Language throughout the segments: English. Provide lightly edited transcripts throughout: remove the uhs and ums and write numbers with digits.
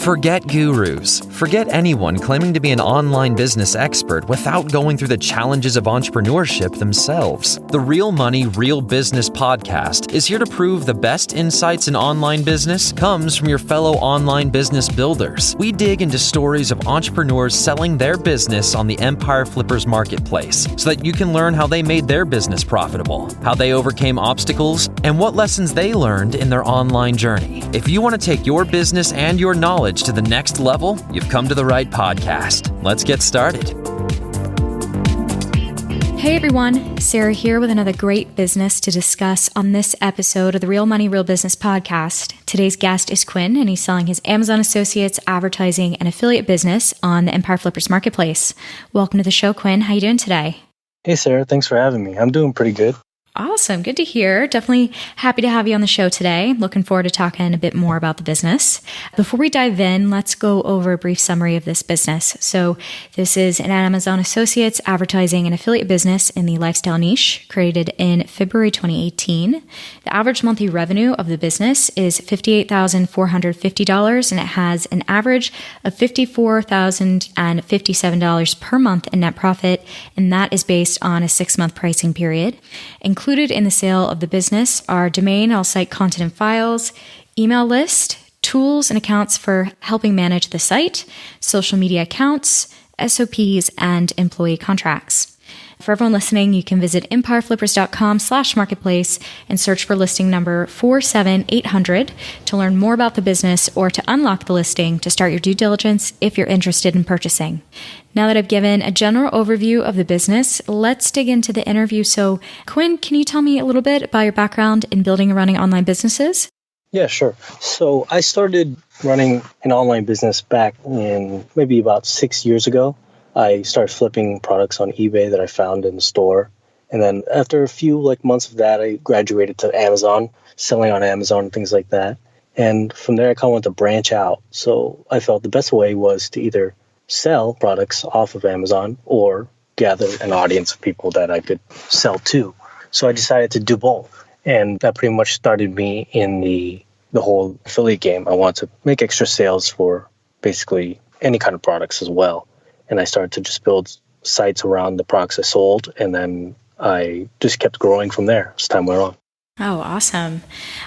Forget gurus. Forget anyone claiming to be an online business expert without going through the challenges of entrepreneurship themselves. The Real Money, Real Business podcast is here to prove the best insights in online business comes from your fellow online business builders. We dig into stories of entrepreneurs selling their business on the Empire Flippers marketplace so that you can learn how they made their business profitable, how they overcame obstacles, and what lessons they learned in their online journey. If you want to take your business and your knowledge to the next level, you've come to the right podcast. Let's get started. Hey everyone, Sarah here with another great business to discuss on this episode of the Real Money, Real Business podcast. Today's guest is Quinn, and he's selling his Amazon Associates advertising and affiliate business on the Empire Flippers marketplace. Welcome to the show, Quinn. How you doing today? Hey Sarah, thanks for having me. I'm doing pretty good. Awesome. Good to hear. Definitely happy to have you on the show today. Looking forward to talking a bit more about the business. Before we dive in, let's go over a brief summary of this business. So this is an Amazon Associates advertising and affiliate business in the lifestyle niche, created in February 2018. The average monthly revenue of the business is $58,450, and it has an average of $54,057 per month in net profit, and that is based on a 6-month pricing period. Included in the sale of the business are domain, all site content and files, email list, tools and accounts for helping manage the site, social media accounts, SOPs, and employee contracts. For everyone listening, you can visit empireflippers.com/marketplace and search for listing number 47800 to learn more about the business or to unlock the listing to start your due diligence if you're interested in purchasing. Now that I've given a general overview of the business, let's dig into the interview. So, Quinn, can you tell me a little bit about your background in building and running online businesses? Yeah, sure. So I started running an online business back in maybe about 6 years ago. I started flipping products on eBay that I found in the store. And then after a few months of that, I graduated to Amazon, selling on Amazon and things like that. And from there, I kind of wanted to branch out. So I felt the best way was to either sell products off of Amazon or gather an audience of people that I could sell to. So I decided to do both. And that pretty much started me in the whole affiliate game. I wanted to make extra sales for basically any kind of products as well. And I started to just build sites around the products I sold. And then I just kept growing from there as time went on. Oh, awesome.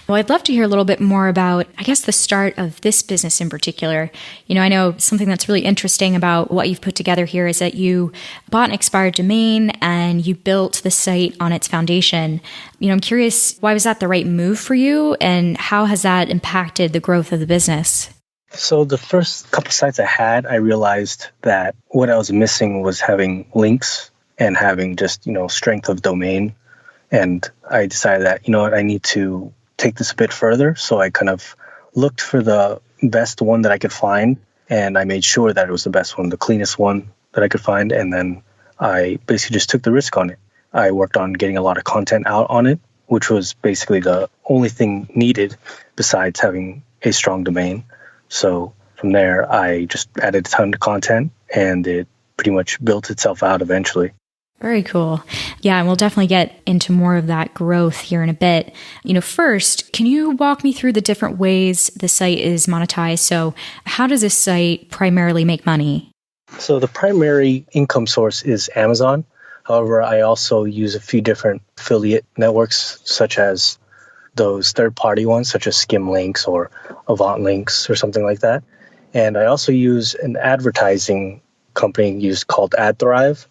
Well, I'd love to hear a little bit more about, the start of this business in particular. I know something that's really interesting about what you've put together here is that you bought an expired domain and you built the site on its foundation. I'm curious, why was that the right move for you, and how has that impacted the growth of the business? So the first couple sites I had, I realized that what I was missing was having links and having just, strength of domain. And I decided that, I need to take this a bit further. So I kind of looked for the best one that I could find. And I made sure that it was the best one, the cleanest one that I could find. And then I basically just took the risk on it. I worked on getting a lot of content out on it, which was basically the only thing needed besides having a strong domain. So from there, I just added a ton of content, and it pretty much built itself out eventually. Very cool. Yeah, and we'll definitely get into more of that growth here in a bit. First, can you walk me through the different ways the site is monetized? So how does this site primarily make money? So the primary income source is Amazon. However, I also use a few different affiliate networks, such as those third-party ones, such as Skim Links or Avant Links or something like that. And I also use an advertising company called AdThrive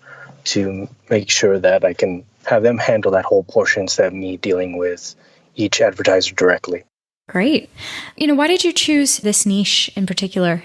to make sure that I can have them handle that whole portion instead of me dealing with each advertiser directly. Great. Why did you choose this niche in particular?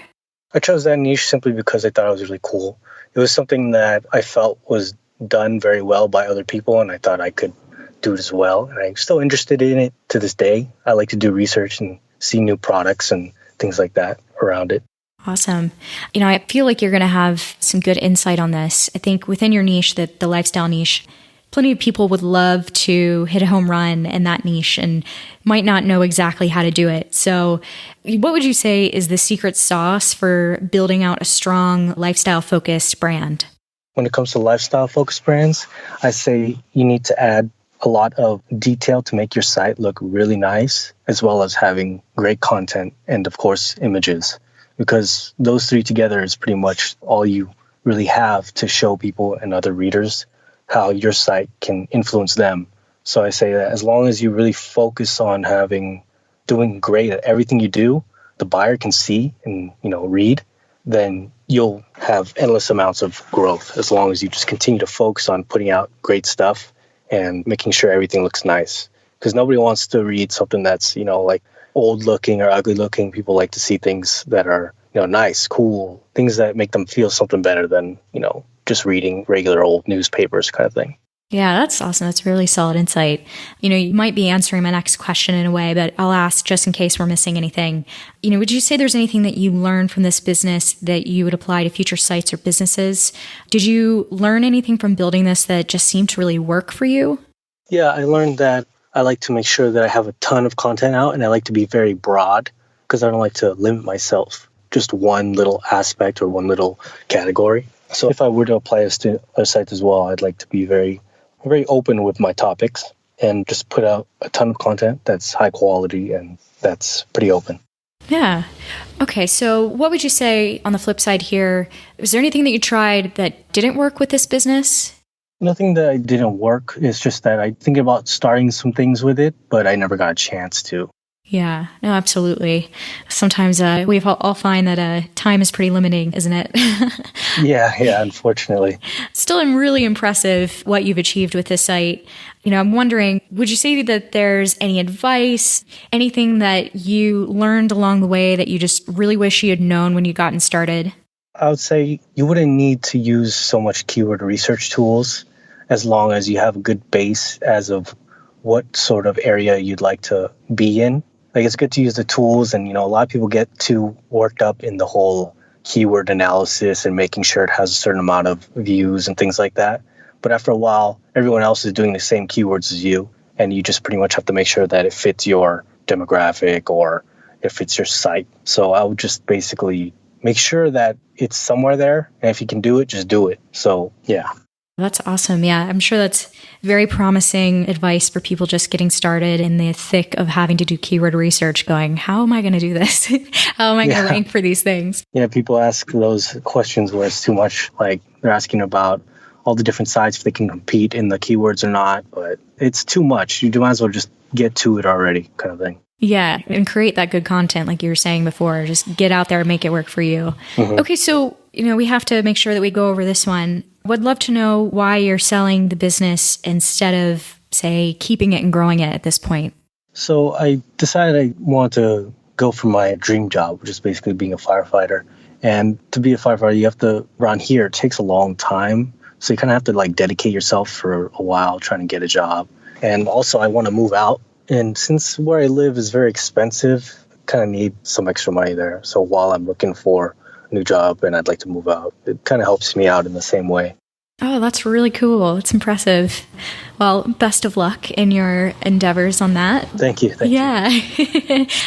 I chose that niche simply because I thought it was really cool. It was something that I felt was done very well by other people, and I thought I could do it as well. And I'm still interested in it to this day. I like to do research and see new products and things like that around it. Awesome. I feel like you're going to have some good insight on this. I think within your niche, the lifestyle niche, plenty of people would love to hit a home run in that niche and might not know exactly how to do it. So what would you say is the secret sauce for building out a strong lifestyle-focused brand? When it comes to lifestyle-focused brands, I say you need to add a lot of detail to make your site look really nice, as well as having great content and, of course, images. because those three together is pretty much all you really have to show people and other readers how your site can influence them. So I say that as long as you really focus on doing great at everything you do, the buyer can see and, read, then you'll have endless amounts of growth as long as you just continue to focus on putting out great stuff and making sure everything looks nice. Because nobody wants to read something that's, like old looking or ugly looking. People like to see things that are, nice, cool, things that make them feel something better than, just reading regular old newspapers kind of thing. Yeah, that's awesome. That's really solid insight. You might be answering my next question in a way, but I'll ask just in case we're missing anything. Would you say there's anything that you learned from this business that you would apply to future sites or businesses? Did you learn anything from building this that just seemed to really work for you? Yeah, I learned that I like to make sure that I have a ton of content out, and I like to be very broad because I don't like to limit myself just one little aspect or one little category. So if I were to apply this to other sites as well, I'd like to be very, very open with my topics and just put out a ton of content that's high quality and that's pretty open. Yeah. Okay, so what would you say on the flip side here? Was there anything that you tried that didn't work with this business? Nothing that I didn't work. It's just that I think about starting some things with it, but I never got a chance to. Yeah, no, absolutely. Sometimes we all find that time is pretty limiting, isn't it? Yeah, unfortunately. Still, really impressive what you've achieved with this site. I'm wondering, would you say that there's any advice, anything that you learned along the way that you just really wish you had known when you gotten started? I would say you wouldn't need to use so much keyword research tools as long as you have a good base as of what sort of area you'd like to be in. Like, it's good to use the tools, and a lot of people get too worked up in the whole keyword analysis and making sure it has a certain amount of views and things like that. But after a while, everyone else is doing the same keywords as you, and you just pretty much have to make sure that it fits your demographic or it fits your site. So I would just basically make sure that it's somewhere there, and if you can do it, just do it. So yeah. That's awesome. Yeah, I'm sure that's very promising advice for people just getting started in the thick of having to do keyword research, going, how am I going to do this? How am I going to rank for these things? Yeah, people ask those questions where it's too much. Like, they're asking about all the different sites, if they can compete in the keywords or not, but it's too much. You might as well just get to it already, kind of thing. Yeah, and create that good content like you were saying before. Just get out there and make it work for you. Mm-hmm. Okay, so, we have to make sure that we go over this one. Would love to know why you're selling the business instead of, say, keeping it and growing it at this point. So I decided I want to go for my dream job, which is basically being a firefighter. And to be a firefighter, you have to, around here, it takes a long time. So you kind of have to dedicate yourself for a while trying to get a job. And also I want to move out. And since where I live is very expensive, I kind of need some extra money there. So while I'm looking for a new job and I'd like to move out, it kind of helps me out in the same way. Oh, that's really cool. It's impressive. Well, best of luck in your endeavors on that. Thank you. Yeah.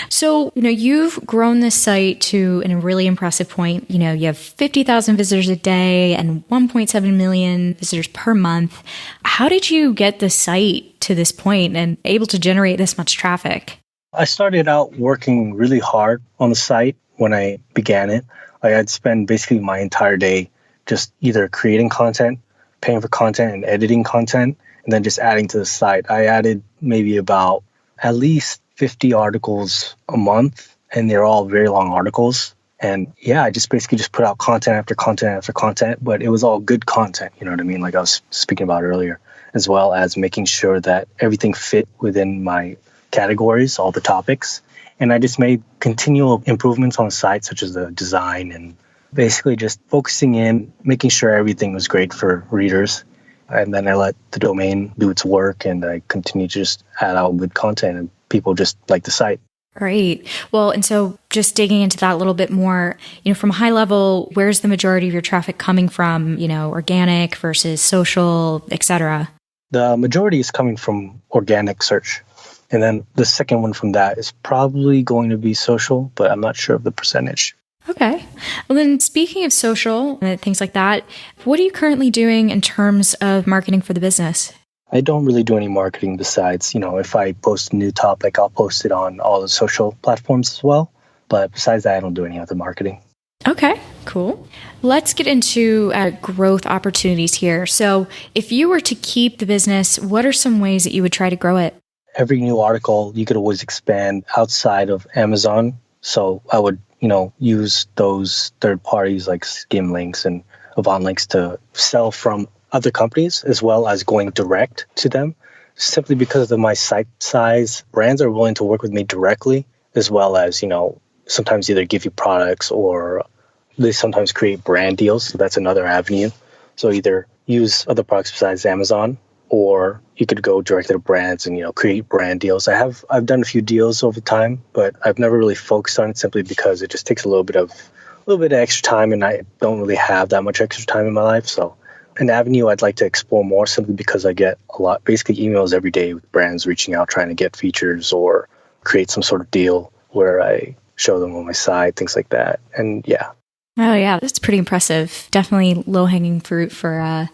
So, you've grown this site to a really impressive point. You have 50,000 visitors a day and 1.7 million visitors per month. How did you get the site to this point and able to generate this much traffic? I started out working really hard on the site when I began it. I'd spend basically my entire day just either creating content, paying for content, and editing content, and then just adding to the site. I added maybe about at least 50 articles a month, and they're all very long articles. And yeah, I just basically just put out content after content after content, but it was all good content, you know what I mean? Like I was speaking about earlier, as well as making sure that everything fit within my categories, all the topics. And I just made continual improvements on the site, such as the design and basically just focusing in, making sure everything was great for readers. And then I let the domain do its work, and I continue to just add out good content, and people just like the site. Great. Well, and so just digging into that a little bit more, from a high level, where's the majority of your traffic coming from, organic versus social, et cetera? The majority is coming from organic search. And then the second one from that is probably going to be social, but I'm not sure of the percentage. Okay. Well, then speaking of social and things like that, what are you currently doing in terms of marketing for the business? I don't really do any marketing besides, if I post a new topic, I'll post it on all the social platforms as well. But besides that, I don't do any other marketing. Okay, cool. Let's get into growth opportunities here. So if you were to keep the business, what are some ways that you would try to grow it? Every new article, you could always expand outside of Amazon. So I would, use those third parties like Skim Links and Avant Links to sell from other companies as well as going direct to them. Simply because of my site size, brands are willing to work with me directly as well as, sometimes either give you products or they sometimes create brand deals. So that's another avenue. So either use other products besides Amazon, or you could go directly to brands and, create brand deals. I've done a few deals over time, but I've never really focused on it simply because it just takes a little bit of extra time, and I don't really have that much extra time in my life. So an avenue I'd like to explore more simply because I get a lot, basically emails every day with brands reaching out, trying to get features or create some sort of deal where I show them on my site, things like that. And yeah. Oh, yeah, that's pretty impressive. Definitely low-hanging fruit for an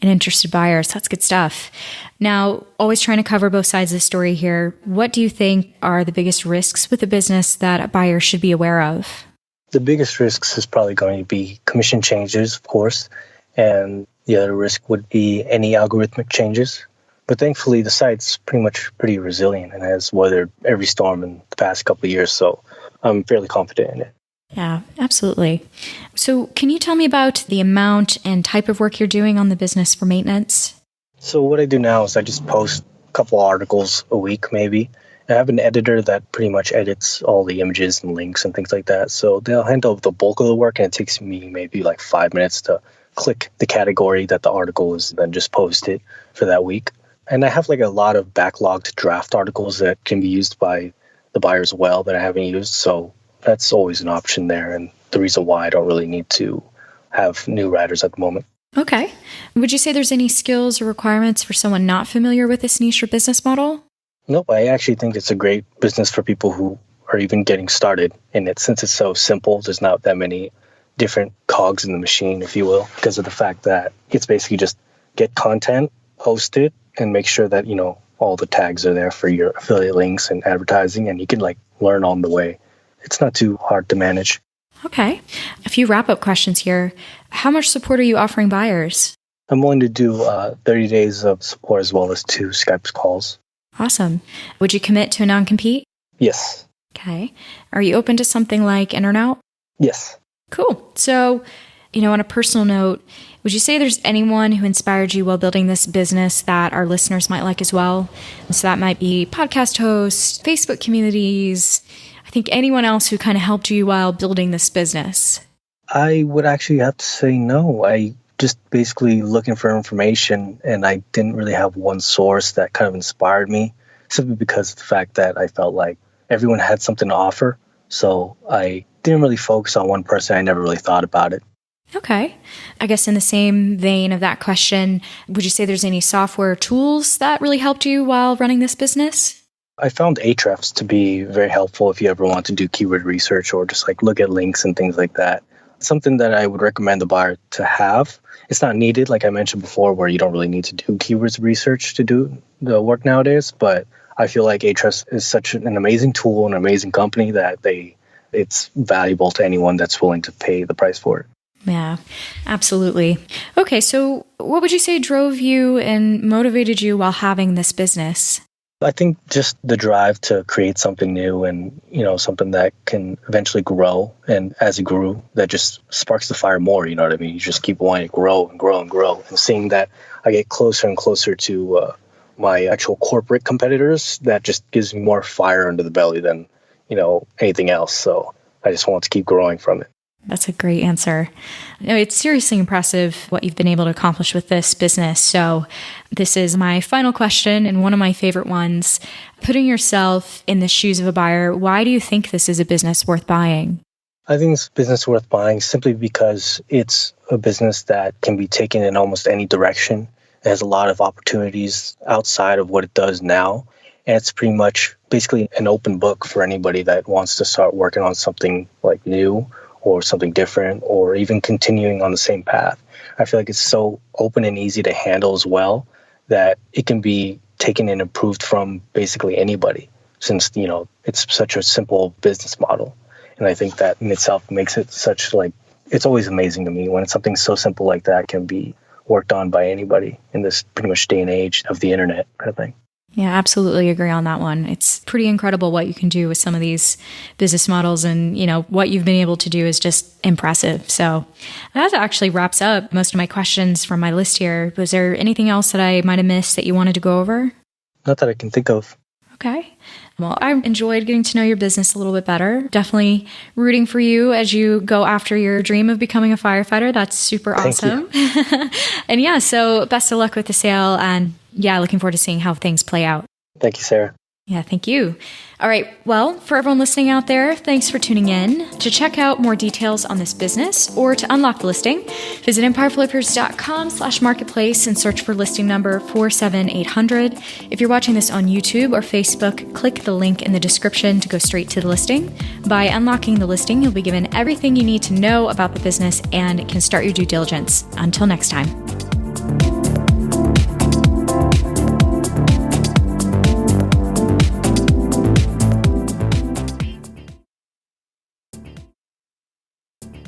interested buyer. So that's good stuff. Now, always trying to cover both sides of the story here. What do you think are the biggest risks with a business that a buyer should be aware of? The biggest risks is probably going to be commission changes, of course. And the other risk would be any algorithmic changes. But thankfully, the site's pretty resilient and has weathered every storm in the past couple of years. So I'm fairly confident in it. Yeah, absolutely. So can you tell me about the amount and type of work you're doing on the business for maintenance? So what I do now is I just post a couple articles a week, maybe. I have an editor that pretty much edits all the images and links and things like that. So they'll handle the bulk of the work, and it takes me maybe like 5 minutes to click the category that the article is, and then just post it for that week. And I have like a lot of backlogged draft articles that can be used by the buyers well that I haven't used. So that's always an option there, and the reason why I don't really need to have new writers at the moment. Okay. Would you say there's any skills or requirements for someone not familiar with this niche or business model? Nope, I actually think it's a great business for people who are even getting started in it. Since it's so simple, there's not that many different cogs in the machine, if you will, because of the fact that it's basically just get content, post it, and make sure that, all the tags are there for your affiliate links and advertising, and you can learn on the way. It's not too hard to manage. Okay. A few wrap-up questions here. How much support are you offering buyers? I'm willing to do 30 days of support as well as 2 Skype calls. Awesome. Would you commit to a non-compete? Yes. Okay. Are you open to something like in or out? Yes. Cool. So, on a personal note, would you say there's anyone who inspired you while building this business that our listeners might like as well? So that might be podcast hosts, Facebook communities, I think anyone else who kind of helped you while building this business. I would actually have to say no. I just basically looking for information, and I didn't really have one source that kind of inspired me, simply because of the fact that I felt like everyone had something to offer. So I didn't really focus on one person. I never really thought about it. Okay. I guess in the same vein of that question, would you say there's any software tools that really helped you while running this business? I found Ahrefs to be very helpful if you ever want to do keyword research or just look at links and things like that. Something that I would recommend the buyer to have. It's not needed, like I mentioned before, where you don't really need to do keywords research to do the work nowadays. But I feel like Ahrefs is such an amazing tool, an amazing company that it's valuable to anyone that's willing to pay the price for it. Yeah, absolutely. Okay, so what would you say drove you and motivated you while having this business? I think just the drive to create something new and, something that can eventually grow. And as it grew, that just sparks the fire more, you know what I mean? You just keep wanting to grow and grow and grow. And seeing that I get closer and closer to my actual corporate competitors, that just gives me more fire under the belly than, anything else. So I just want to keep growing from it. That's a great answer. No, it's seriously impressive what you've been able to accomplish with this business. So this is my final question and one of my favorite ones. Putting yourself in the shoes of a buyer, why do you think this is a business worth buying? I think it's a business worth buying simply because it's a business that can be taken in almost any direction. It has a lot of opportunities outside of what it does now. And it's pretty much basically an open book for anybody that wants to start working on something new or something different, or even continuing on the same path. I feel like it's so open and easy to handle as well that it can be taken and improved from basically anybody, since, it's such a simple business model. And I think that in itself makes it such like, it's always amazing to me when something so simple like that can be worked on by anybody in this pretty much day and age of the internet kind of thing. Yeah, absolutely agree on that one. It's pretty incredible what you can do with some of these business models, and, what you've been able to do is just impressive. So that actually wraps up most of my questions from my list here. Was there anything else that I might have missed that you wanted to go over? Not that I can think of. Okay. Well, I enjoyed getting to know your business a little bit better. Definitely rooting for you as you go after your dream of becoming a firefighter. That's super awesome. And yeah, so best of luck with the sale, and yeah, looking forward to seeing how things play out. Thank you, Sarah. Yeah, thank you. All right. Well, for everyone listening out there, thanks for tuning in. To check out more details on this business or to unlock the listing, visit empireflippers.com/marketplace and search for listing number 47800. If you're watching this on YouTube or Facebook, click the link in the description to go straight to the listing. By unlocking the listing, you'll be given everything you need to know about the business and can start your due diligence. Until next time.